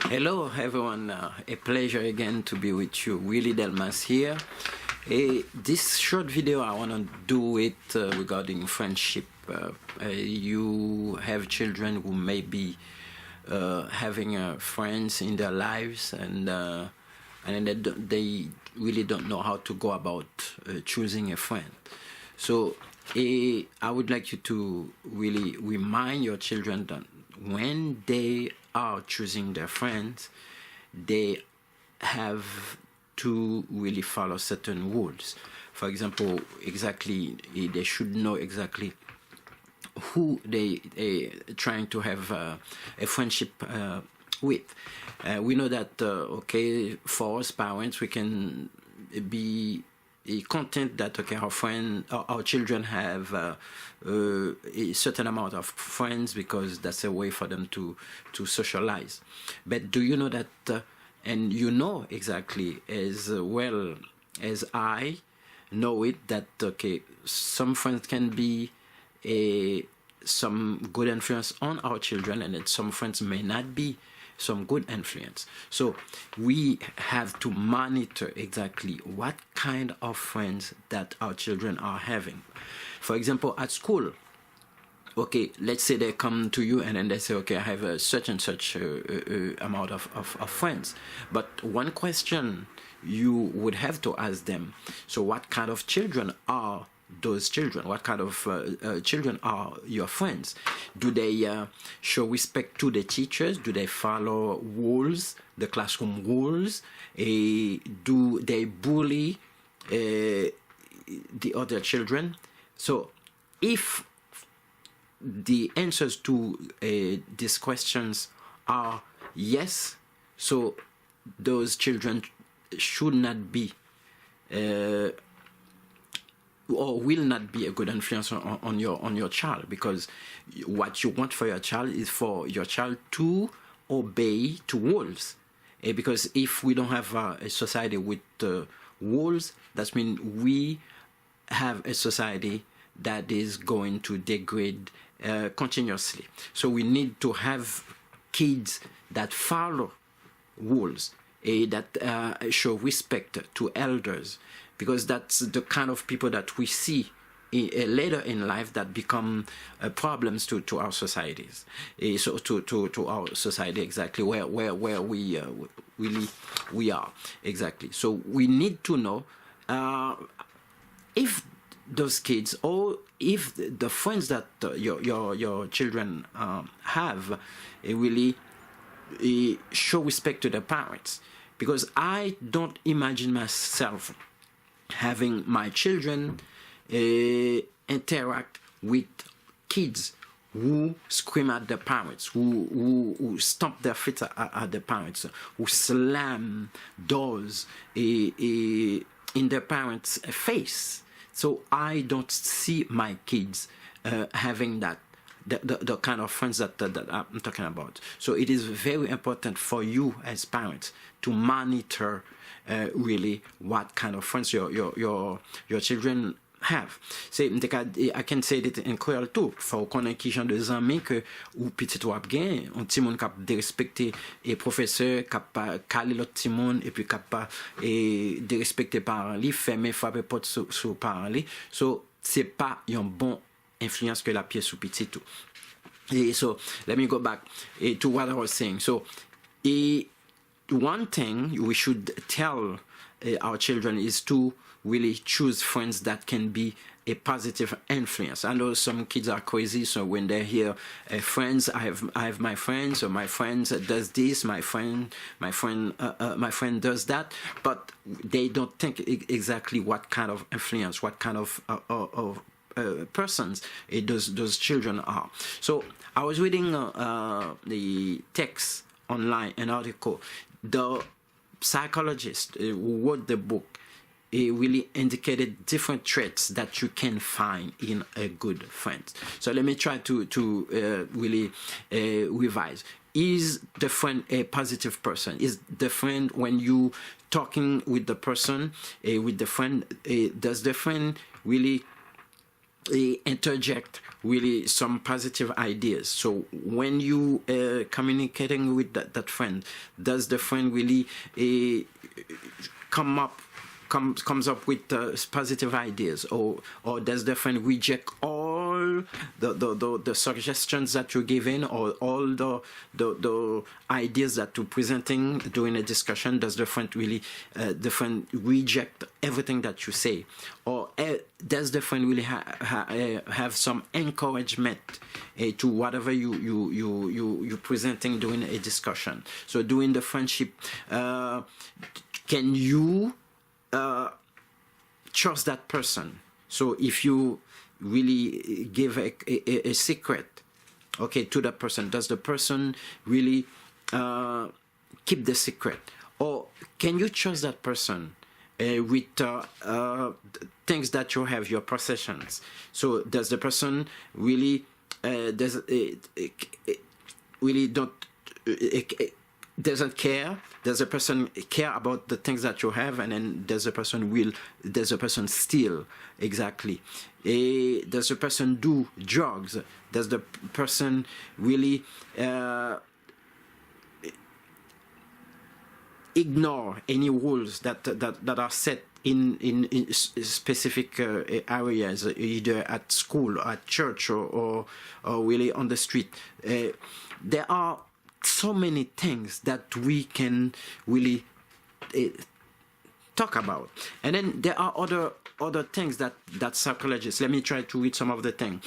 Hello, everyone. A pleasure again to be with you. Willie Delmas here. This short video, I want to do it regarding friendship. You have children who may be having friends in their lives, and they really don't know how to go about choosing a friend. So I would like you to really remind your children that when they are choosing their friends, they have to really follow certain rules. For example, they should know exactly who they trying to have a friendship with. We know that okay, for us parents, we can be content that okay, our children have a certain amount of friends because that's a way for them to socialize. But do you know that, and you know exactly as well as I know it, that okay, some friends can be some good influence on our children, and that some friends may not be some good influence. So we have to monitor exactly what kind of friends that our children are having. For example, at school, okay, let's say they come to you and then they say, okay, I have a such and such amount of friends. But one question you would have to ask them, so what kind of children are those children? What kind of children are your friends? Do they show respect to the teachers? Do they follow rules, the classroom rules? Do they bully the other children? So if the answers to these questions are yes, so those children should not be or will not be a good influence on your child, because what you want for your child is for your child to obey to rules. Because if we don't have a society with rules, that means we have a society that is going to degrade continuously. So we need to have kids that follow rules, that show respect to elders, because that's the kind of people that we see later in life that become problems to our societies. So to our society, exactly where we really we are exactly. So we need to know if those kids, or if the friends that your children have really show respect to their parents. Because I don't imagine myself having my children interact with kids who scream at their parents, who stomp their feet at their parents, who slam doors in their parents' face. So I don't see my kids having that. The kind of friends that I'm talking about. So it is very important for you as parents to monitor really what kind of friends your children have. I can say it in Creole too. Faut connaître qui genre de amis que ou petit ou ap gen, un petit monde cap dérespecter et professeur cap caler l'autre petit monde et puis cap dérespecter parents li, fermer frapper porte sur parents li. So c'est pas un bon influence que la pièce ou petit tout. So let me go back to what I was saying. So one thing we should tell our children is to really choose friends that can be a positive influence. I know some kids are crazy, so when they hear friends, I have my friends, or my friend does this, my friend does that, but they don't think exactly what kind of influence, what kind of persons those children are. So I was reading the text online, an article. The psychologist who wrote the book really indicated different traits that you can find in a good friend. So let me try to really revise. Is the friend a positive person? Is the friend, when you talking with the person, with the friend, does the friend really interject really some positive ideas. So when you communicating with that friend, does the friend really comes up with positive ideas, or does the friend reject all the suggestions that you're giving, or all the ideas that you're presenting during a discussion? Does the friend really reject everything that you say, or does the friend really have some encouragement to whatever you presenting during a discussion? So during the friendship, can you trust that person? So if you really give a secret, okay, to that person, does the person really keep the secret? Or can you trust that person with things that you have, your possessions? So does the person really really doesn't care? Does the person care about the things that you have? And then does the person steal? Exactly. Does the person do drugs? Does the person really ignore any rules that are set in specific areas, either at school, at church, or really on the street? There are so many things that we can really talk about. And then there are other things that psychologists, let me try to read some of the things.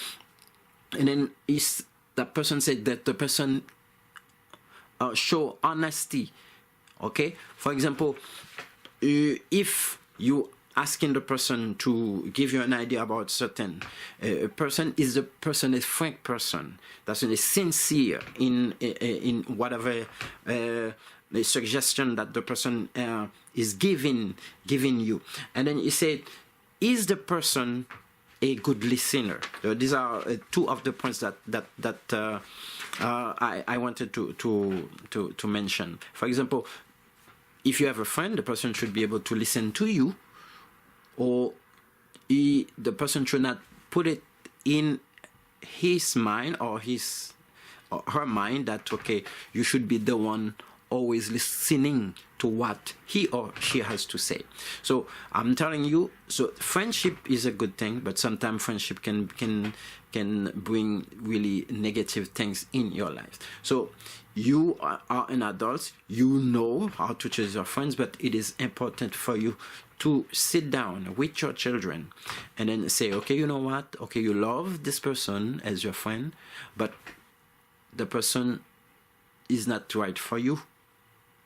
And then that person said that the person show honesty. Okay, for example, if you asking the person to give you an idea about certain person, is the person a frank person, that's really sincere in whatever the suggestion that the person is giving you. And then he said, is the person a good listener? So these are two of the points that I wanted to mention. For example, if you have a friend, the person should be able to listen to you, or the person should not put it in his mind or her mind that, okay, you should be the one always listening to what he or she has to say. So I'm telling you, so friendship is a good thing, but sometimes friendship can bring really negative things in your life. So you are an adult, you know how to choose your friends, but it is important for you to sit down with your children and then say, okay, you know what? Okay, you love this person as your friend, but the person is not right for you.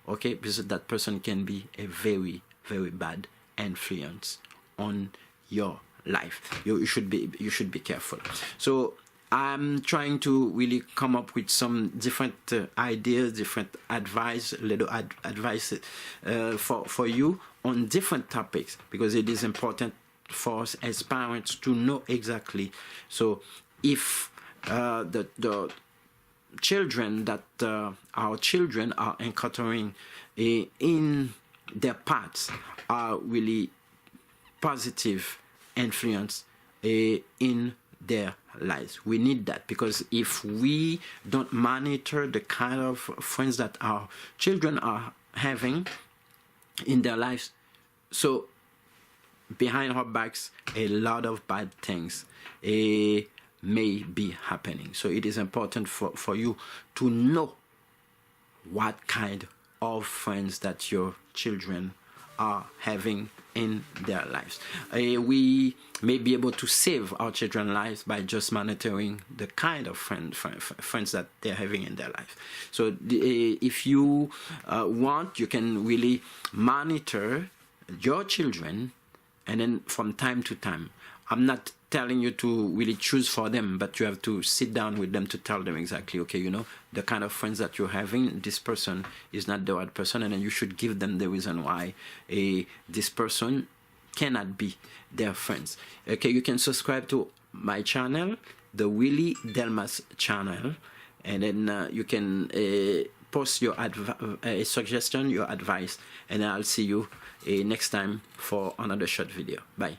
Okay, because that person can be a very, very bad influence on your life. You should be careful. So I'm trying to really come up with some different ideas, different advice, advice for you on different topics, because it is important for us as parents to know exactly. So if the children that our children are encountering in their paths are really positive influence in their lives. We need that, because if we don't monitor the kind of friends that our children are having in their lives, so behind our backs a lot of bad things may be happening. So it is important for you to know what kind of friends that your children are having in their lives. We may be able to save our children's lives by just monitoring the kind of friends that they're having in their life. So if you want, you can really monitor your children, and then from time to time, I'm not telling you to really choose for them, but you have to sit down with them to tell them exactly, okay, you know, the kind of friends that you're having, this person is not the right person, and then you should give them the reason why this person cannot be their friends. Okay, you can subscribe to my channel, the Willie Delmas channel, and then you can post your suggestion, your advice, and I'll see you next time for another short video. Bye.